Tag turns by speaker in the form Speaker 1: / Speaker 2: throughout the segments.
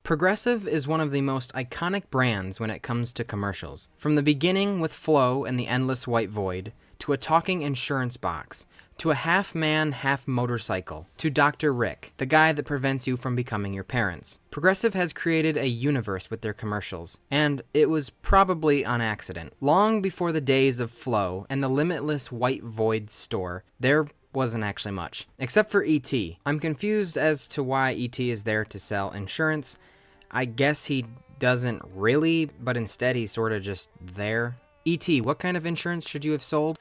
Speaker 1: Progressive is one of the most iconic brands when it comes to commercials. From the beginning with Flo and the Endless White Void, to a talking insurance box, to a half-man, half-motorcycle, to Dr. Rick, the guy that prevents you from becoming your parents. Progressive has created a universe with their commercials, and it was probably on accident. Long before the days of Flo and the limitless White Void store, there wasn't actually much. Except for E.T. I'm confused as to why E.T. is there to sell insurance. I guess he doesn't really, but instead he's sort of just there. E.T., what kind of insurance should you have sold?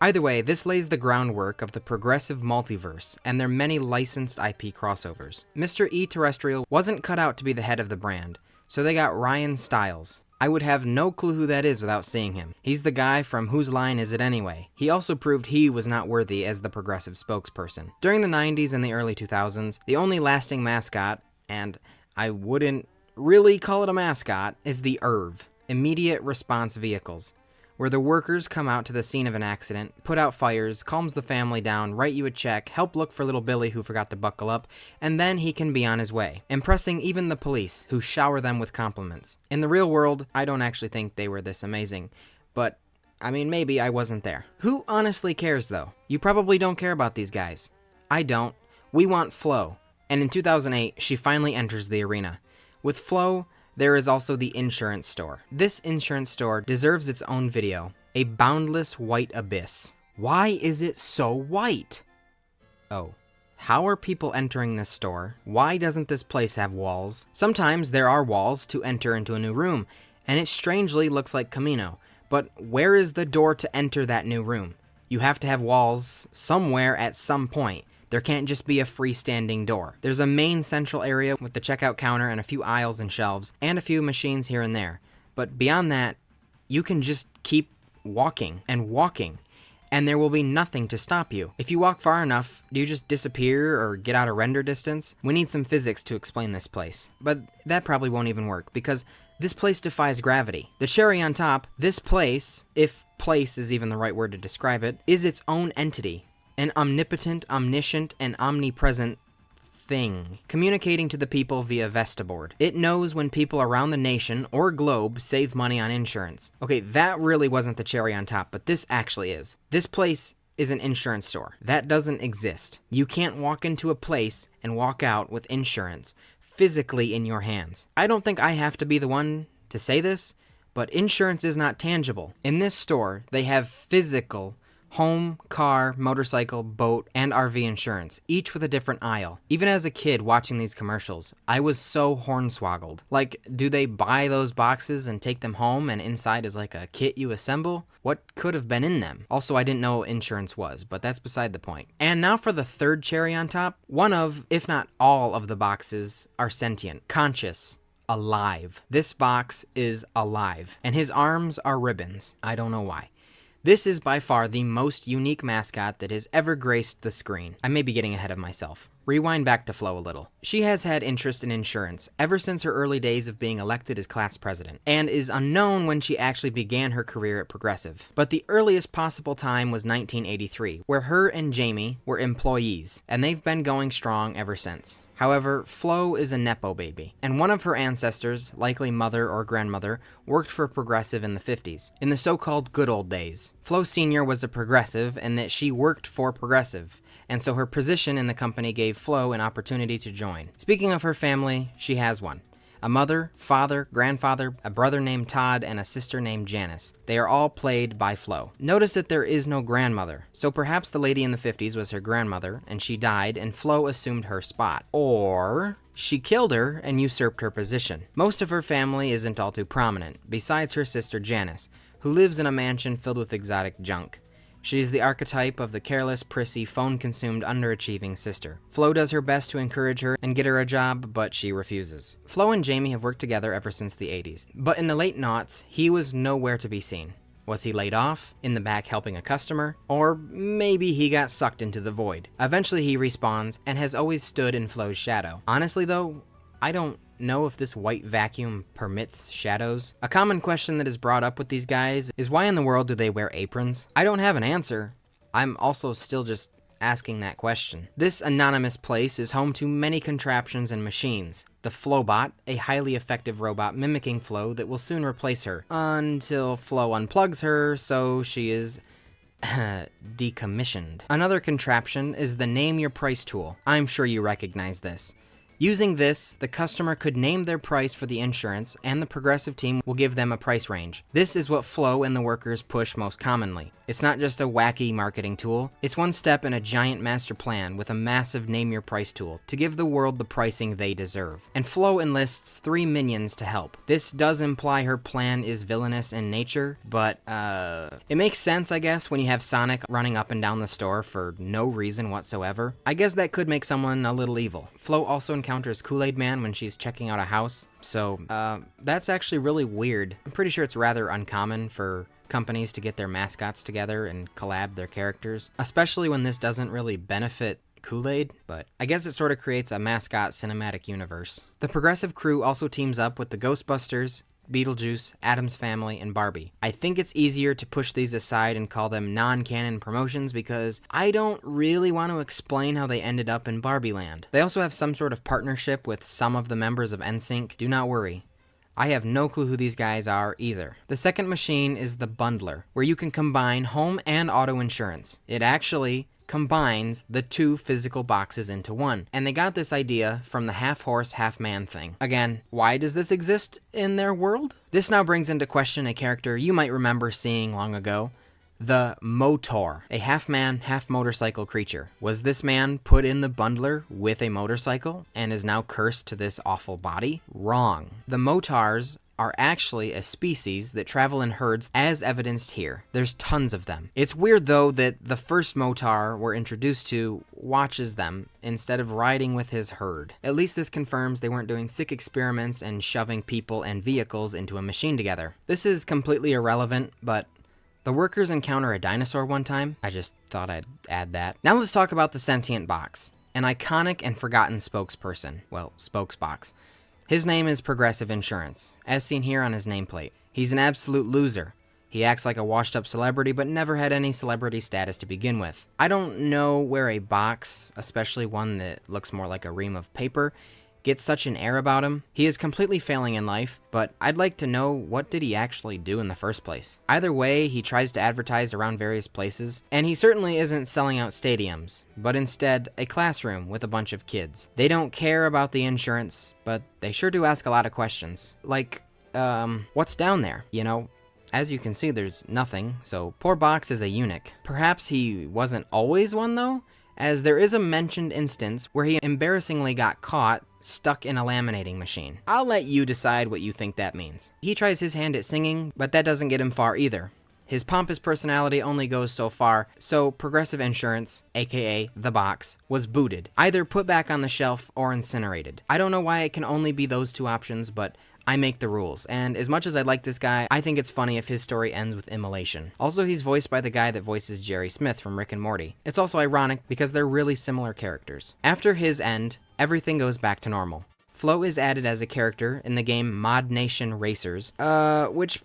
Speaker 1: Either way, this lays the groundwork of the Progressive multiverse and their many licensed IP crossovers. Mr. E Terrestrial wasn't cut out to be the head of the brand, so they got Ryan Stiles. I would have no clue who that is without seeing him. He's the guy from Whose Line Is It Anyway? He also proved he was not worthy as the Progressive spokesperson. During the 90s and the early 2000s, the only lasting mascot, and I wouldn't really call it a mascot, is the IRV, Immediate Response Vehicles, where the workers come out to the scene of an accident, put out fires, calms the family down, write you a check, help look for little Billy who forgot to buckle up, and then he can be on his way, impressing even the police, who shower them with compliments. In the real world, I don't actually think they were this amazing, but maybe I wasn't there. Who honestly cares though? You probably don't care about these guys. I don't. We want Flo. And in 2008, she finally enters the arena. With Flo, there is also the insurance store. This insurance store deserves its own video. A boundless white abyss. Why is it so white? Oh. How are people entering this store? Why doesn't this place have walls? Sometimes there are walls to enter into a new room, and it strangely looks like Camino. But where is the door to enter that new room? You have to have walls somewhere at some point. There can't just be a freestanding door. There's a main central area with the checkout counter and a few aisles and shelves, and a few machines here and there. But beyond that, you can just keep walking and walking, and there will be nothing to stop you. If you walk far enough, do you just disappear or get out of render distance? We need some physics to explain this place. But that probably won't even work, because this place defies gravity. The cherry on top, this place, if place is even the right word to describe it, is its own entity. An omnipotent, omniscient, and omnipresent thing, communicating to the people via Vestaboard. It knows when people around the nation or globe save money on insurance. Okay, that really wasn't the cherry on top, but this actually is. This place is an insurance store. That doesn't exist. You can't walk into a place and walk out with insurance physically in your hands. I don't think I have to be the one to say this, but insurance is not tangible. In this store, they have physical home, car, motorcycle, boat, and RV insurance, each with a different aisle. Even as a kid watching these commercials, I was so hornswoggled. Like, do they buy those boxes and take them home and inside is like a kit you assemble? What could have been in them? Also, I didn't know what insurance was, but that's beside the point. And now for the third cherry on top. One of, if not all of the boxes are sentient, conscious, alive. This box is alive, and his arms are ribbons. I don't know why. This is by far the most unique mascot that has ever graced the screen. I may be getting ahead of myself. Rewind back to Flo a little. She has had interest in insurance ever since her early days of being elected as class president, and is unknown when she actually began her career at Progressive. But the earliest possible time was 1983, where her and Jamie were employees, and they've been going strong ever since. However, Flo is a Nepo baby, and one of her ancestors, likely mother or grandmother, worked for Progressive in the 50s, in the so-called good old days. Flo Sr. was a Progressive in that she worked for Progressive, and so her position in the company gave Flo an opportunity to join. Speaking of her family, she has one. A mother, father, grandfather, a brother named Todd, and a sister named Janice. They are all played by Flo. Notice that there is no grandmother, so perhaps the lady in the 50s was her grandmother, and she died, and Flo assumed her spot. Or she killed her and usurped her position. Most of her family isn't all too prominent, besides her sister Janice, who lives in a mansion filled with exotic junk. She's the archetype of the careless, prissy, phone-consumed, underachieving sister. Flo does her best to encourage her and get her a job, but she refuses. Flo and Jamie have worked together ever since the 80s, but in the late noughts, he was nowhere to be seen. Was he laid off, in the back helping a customer, or maybe he got sucked into the void? Eventually he respawns, and has always stood in Flo's shadow. Honestly though, I don't know if this white vacuum permits shadows. A common question that is brought up with these guys is why in the world do they wear aprons? I don't have an answer. I'm also still just asking that question. This anonymous place is home to many contraptions and machines. The Flowbot, a highly effective robot mimicking Flo that will soon replace her, until Flo unplugs her, so she is decommissioned. Another contraption is the Name Your Price tool. I'm sure you recognize this. Using this, the customer could name their price for the insurance, and the Progressive team will give them a price range. This is what Flo and the workers push most commonly. It's not just a wacky marketing tool, it's one step in a giant master plan with a massive Name Your Price tool to give the world the pricing they deserve. And Flo enlists 3 minions to help. This does imply her plan is villainous in nature, but it makes sense, I guess, when you have Sonic running up and down the store for no reason whatsoever. I guess that could make someone a little evil. Flo also encounters Kool-Aid Man when she's checking out a house, so that's actually really weird. I'm pretty sure it's rather uncommon for companies to get their mascots together and collab their characters, especially when this doesn't really benefit Kool-Aid, but I guess it sort of creates a mascot cinematic universe. The Progressive crew also teams up with the Ghostbusters, Beetlejuice, Addams Family, and Barbie. I think it's easier to push these aside and call them non-canon promotions because I don't really want to explain how they ended up in Barbie Land. They also have some sort of partnership with some of the members of NSYNC. Do not worry. I have no clue who these guys are either. The second machine is the Bundler, where you can combine home and auto insurance. It actually combines the 2 physical boxes into one, and they got this idea from the half-horse, half-man thing. Again, why does this exist in their world? This now brings into question a character you might remember seeing long ago, the Motor, a half-man, half-motorcycle creature. Was this man put in the Bundler with a motorcycle and is now cursed to this awful body? Wrong. The Motars are actually a species that travel in herds as evidenced here. There's tons of them. It's weird though that the first Motar we're introduced to watches them instead of riding with his herd. At least this confirms they weren't doing sick experiments and shoving people and vehicles into a machine together. This is completely irrelevant, but the workers encounter a dinosaur one time. I just thought I'd add that. Now let's talk about the sentient box, an iconic and forgotten spokesperson. Well, spokesbox. His name is Progressive Insurance, as seen here on his nameplate. He's an absolute loser. He acts like a washed-up celebrity, but never had any celebrity status to begin with. I don't know where a box, especially one that looks more like a ream of paper, gets such an air about him. He is completely failing in life, but I'd like to know what did he actually do in the first place. Either way, he tries to advertise around various places, and he certainly isn't selling out stadiums, but instead a classroom with a bunch of kids. They don't care about the insurance, but they sure do ask a lot of questions. Like, what's down there? You know? As you can see, there's nothing, so poor Box is a eunuch. Perhaps he wasn't always one though, as there is a mentioned instance where he embarrassingly got caught stuck in a laminating machine. I'll let you decide what you think that means. He tries his hand at singing, but that doesn't get him far either. His pompous personality only goes so far, so Progressive Insurance, aka The Box, was booted, either put back on the shelf or incinerated. I don't know why it can only be those 2 options, but I make the rules, and as much as I like this guy, I think it's funny if his story ends with immolation. Also, he's voiced by the guy that voices Jerry Smith from Rick and Morty. It's also ironic because they're really similar characters. After his end, everything goes back to normal. Flo is added as a character in the game Mod Nation Racers, which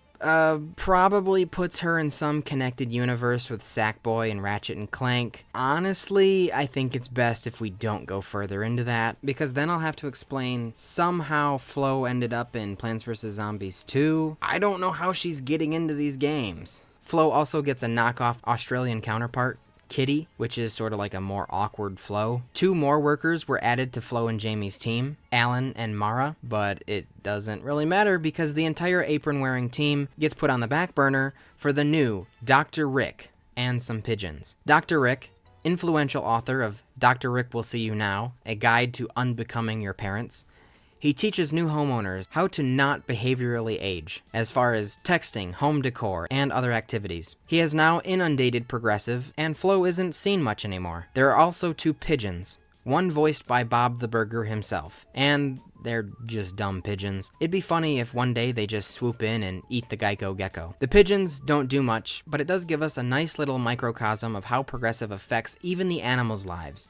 Speaker 1: probably puts her in some connected universe with Sackboy and Ratchet and Clank. Honestly, I think it's best if we don't go further into that, because then I'll have to explain somehow Flo ended up in Plants vs. Zombies 2. I don't know how she's getting into these games. Flo also gets a knockoff Australian counterpart, Kitty, which is sort of like a more awkward Flo. 2 more workers were added to Flo and Jamie's team, Alan and Mara, but it doesn't really matter because the entire apron-wearing team gets put on the back burner for the new Dr. Rick and some pigeons. Dr. Rick, influential author of Dr. Rick Will See You Now, a guide to unbecoming your parents. He teaches new homeowners how to not behaviorally age, as far as texting, home decor, and other activities. He has now inundated Progressive, and Flo isn't seen much anymore. There are also 2 pigeons, one voiced by Bob the Burger himself, and they're just dumb pigeons. It'd be funny if one day they just swoop in and eat the Geico gecko. The pigeons don't do much, but it does give us a nice little microcosm of how Progressive affects even the animals' lives.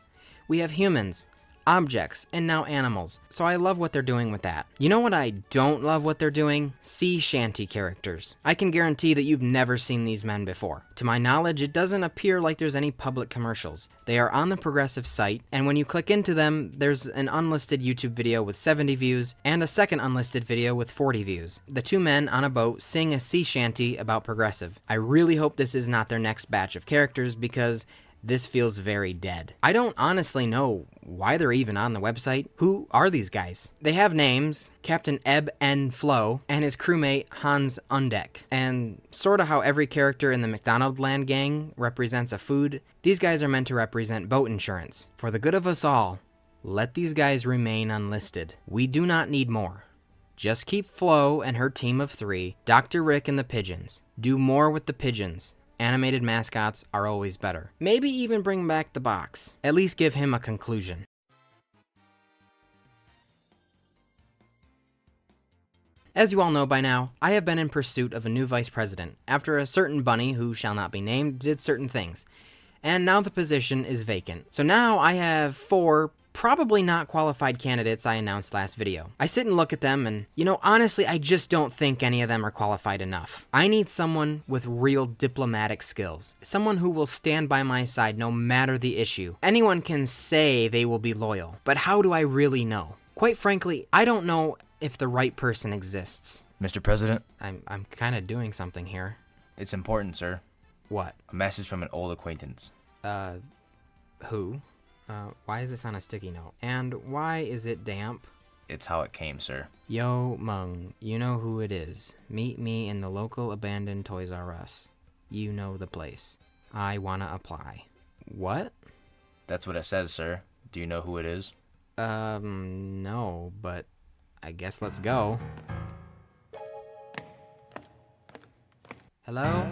Speaker 1: We have humans, objects, and now animals, so I love what they're doing with that. You know what I don't love what they're doing? Sea shanty characters. I can guarantee that you've never seen these men before. To my knowledge, it doesn't appear like there's any public commercials. They are on the Progressive site, and when you click into them, there's an unlisted YouTube video with 70 views and a second unlisted video with 40 views. The two men on a boat sing a sea shanty about Progressive. I really hope this is not their next batch of characters because this feels very dead. I don't honestly know why they're even on the website. Who are these guys? They have names, Captain Ebb N. Flo and his crewmate Hans Undeck. And sort of how every character in the McDonaldland gang represents a food, these guys are meant to represent boat insurance. For the good of us all, let these guys remain unlisted. We do not need more. Just keep Flo and her team of 3, Dr. Rick and the pigeons. Do more with the pigeons. Animated mascots are always better. Maybe even bring back the box. At least give him a conclusion. As you all know by now, I have been in pursuit of a new vice president after a certain bunny who shall not be named did certain things. And now the position is vacant. So now I have 4 probably not qualified candidates I announced last video. I sit and look at them and, honestly, I just don't think any of them are qualified enough. I need someone with real diplomatic skills. Someone who will stand by my side no matter the issue. Anyone can say they will be loyal, but how do I really know? Quite frankly, I don't know if the right person exists.
Speaker 2: Mr. President?
Speaker 1: I'm kind of doing something here.
Speaker 2: It's important, sir.
Speaker 1: What?
Speaker 2: A message from an old acquaintance.
Speaker 1: Who? Why is this on a sticky note? And why is it damp?
Speaker 2: It's how it came, sir.
Speaker 1: Yo, Mung, you know who it is. Meet me in the local abandoned Toys R Us. You know the place. I wanna apply. What?
Speaker 2: That's what it says, sir. Do you know who it is?
Speaker 1: No, but I guess let's go. Hello?